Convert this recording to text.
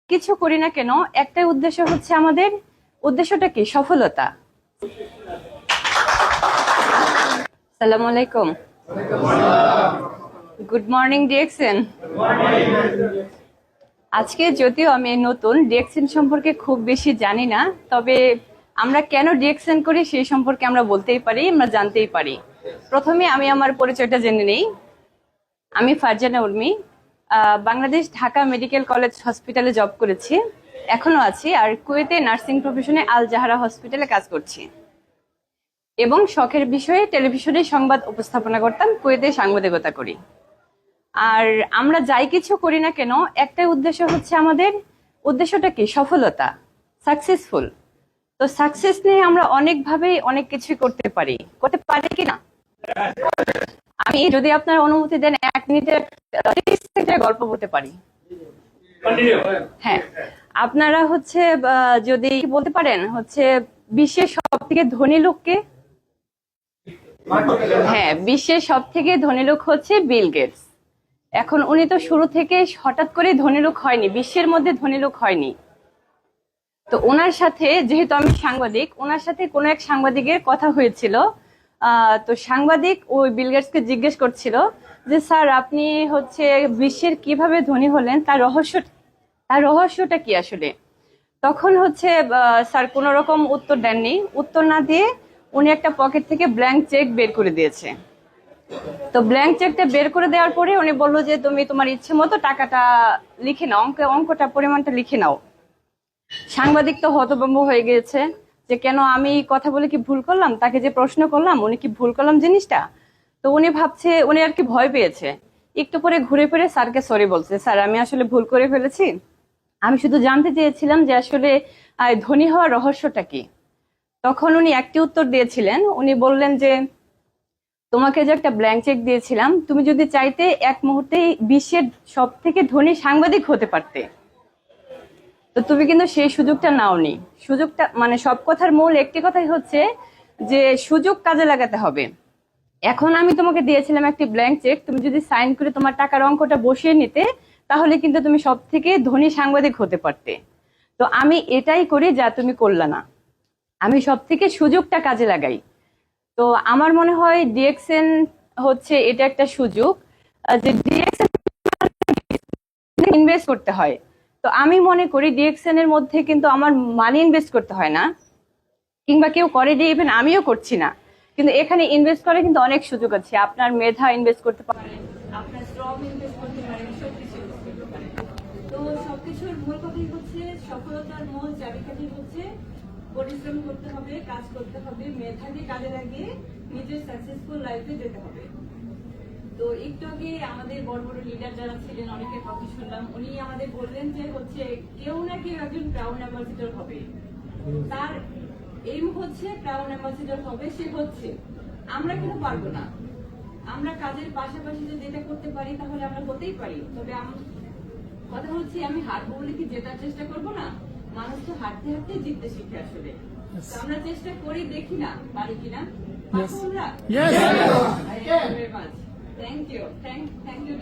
কিছু করি না কেন একটাই উদ্দেশ্য হচ্ছে আমাদের উদ্দেশ্যটা কি সফলতা। আসসালামু আলাইকুম, গুড মর্নিং ডিএক্সএন। আজকে যদিও আমি নতুন ডিএক্সএন সম্পর্কে খুব বেশি জানি না, তবে আমরা কেন ডিএক্সএন করি সেই সম্পর্কে আমরা বলতেই পারি, আমরা জানতেই পারি। প্রথমে আমি আমার পরিচয়টা জেনে নেই। আমি ফারজানা উর্মি, বাংলাদেশ ঢাকা মেডিকেল কলেজ হসপিটালে জব করেছি, এখনো আছি। আর কুয়েতে নার্সিং প্রফেশনে আল জাহারা হসপিটালে কাজ করছি এবং শখের বিষয়ে টেলিভিশনে সংবাদ উপস্থাপনা করতাম, কুয়েতে সাংবাদিকতা করি। আর আমরা যাই কিছু করি না কেন একটাই উদ্দেশ্য হচ্ছে আমাদের উদ্দেশ্যটা কি সফলতা, সাকসেসফুল। তো সাকসেস নিয়ে আমরা অনেকভাবেই অনেক কিছু করতে পারি কিনা। আমি যদি আপনার অনুমতি দেন 1 মিনিটের 30 সেকেন্ডের গল্প বলতে পারি। হ্যাঁ, আপনারা হচ্ছে যদি বলতে পারেন হচ্ছে বিশ্বের সব থেকে ধনী লোককে। হ্যাঁ, বিশ্বের সব থেকে ধনী লোক হচ্ছে বিল গেটস। এখন উনি তো শুরু থেকে হঠাৎ করে ধনী লোক হয়নি, বিশ্বের মধ্যে ধনী লোক হয়নি। তো ওনার সাথে, যেহেতু আমি সাংবাদিক, ওনার সাথে কোনো এক সাংবাদিকের কথা হয়েছিল। তো সাংবাদিক ওই বিল গেটসকে জিজ্ঞেস করছিল যে স্যার আপনি হচ্ছে বিশ্বের কিভাবে ধনী হলেন, তার রহস্যটা কি আসলে। তখন হচ্ছে স্যার কোনো রকম উত্তর দেননি। উত্তর না দিয়ে উনি একটা পকেট থেকে ব্ল্যাঙ্ক চেক বের করে দিয়েছে। তো ব্ল্যাঙ্ক চেকটা বের করে দেওয়ার পরে উনি বললো যে তুমি তোমার ইচ্ছে মতো টাকাটা লিখে নাও, অঙ্কটা পরিমাণটা লিখে নাও। সাংবাদিক তো হতভম্ব হয়ে গিয়েছে যে কেন, আমি কথা বলে কি ভুল করলাম, তাকে যে প্রশ্ন করলাম উনি কি ভুল করলাম জিনিসটা। তো উনি ভাবছে, উনি আর কি ভয় পেয়েছে। একটু পরে ঘুরে ফিরে স্যারকে সরি বলছে, স্যার আমি আসলে ভুল করে ফেলেছি, আমি শুধু জানতে চেয়েছিলাম যে আসলে ধনী হওয়ার রহস্যটা কি। তখন উনি একটি উত্তর দিয়েছিলেন, উনি বললেন যে তোমাকে যে একটা ব্ল্যাঙ্ক চেক দিয়েছিলাম, তুমি যদি চাইতে এক মুহূর্তেই বিশ্বের সব থেকে ধনী সাংবাদিক হতে পারতে, তো তুমি কিন্তু সেই সুযোগটা নাওনি। সুযোগটা মানে সব কথার মূল একটি কথাই হচ্ছে যে সুযোগ কাজে লাগাতে হবে। এখন আমি তোমাকে দিয়েছিলাম একটি ব্ল্যাঙ্ক চেক, তুমি যদি সাইন করে তোমার টাকার অঙ্কটা বসিয়ে নিতে, তাহলে কিন্তু তুমি সব থেকে ধনী সাংবাদিক হতে পারতে। তো আমি এটাই করি যা তুমি করলে না, আমি সব থেকে সুযোগটা কাজে লাগাই। তো আমার মনে হয় ডিএক্সএন হচ্ছে এটা একটা সুযোগ, যে ডিএক্সএন ইনভেস্ট করতে হয়। তো আমি মনে করি ডিএক্সএন এর মধ্যে কিন্তু আমার মানি ইনভেস্ট করতে হয় না, কিংবা কেউ করে দিয়ে ইভেন আমিও করছি না, কিন্তু এখানে ইনভেস্ট করে কিন্তু অনেক সুযোগ আছে। আপনার মেধা ইনভেস্ট করতে পারেন, আপনার শ্রম ইনভেস্ট করতে পারেন, সবকিছু ইনভেস্ট করতে পারেন। তো সবকিছুর মূল কথাই হচ্ছে, সফলতার মূল চাবিকাঠি হচ্ছে পরিশ্রম করতে হবে, কাজ করতে হবে, মেধাকে কাজে লাগিয়ে নিজের সাকসেসফুল লাইফে যেতে হবে। তো একটু আগে আমাদের বড় বড় লিডার যারা ছিলেন অনেকের কথা শুনলাম, উনি আমাদের বললেন যে হচ্ছে কেউ না কেউ একজন ক্রাউন অ্যাম্বাসিডর হবে, তার এইম হচ্ছে ক্রাউন অ্যাম্বাসিডর হবে। সে হচ্ছে, আমরা কেন পারবো না? আমরা কাজের পাশাপাশি যদি এটা করতে পারি তাহলে আমরা হতেই পারি। তবে কথা হচ্ছে আমি হারবো বলে কি জেতার চেষ্টা করবো না? মানুষ তো হাঁটতে হাঁটতে জিততে শিখে আসলে। আমরা চেষ্টা করি, দেখি না পারি কিনা। আমরা থ্যাংক ইউ, থ্যাংক ইউ।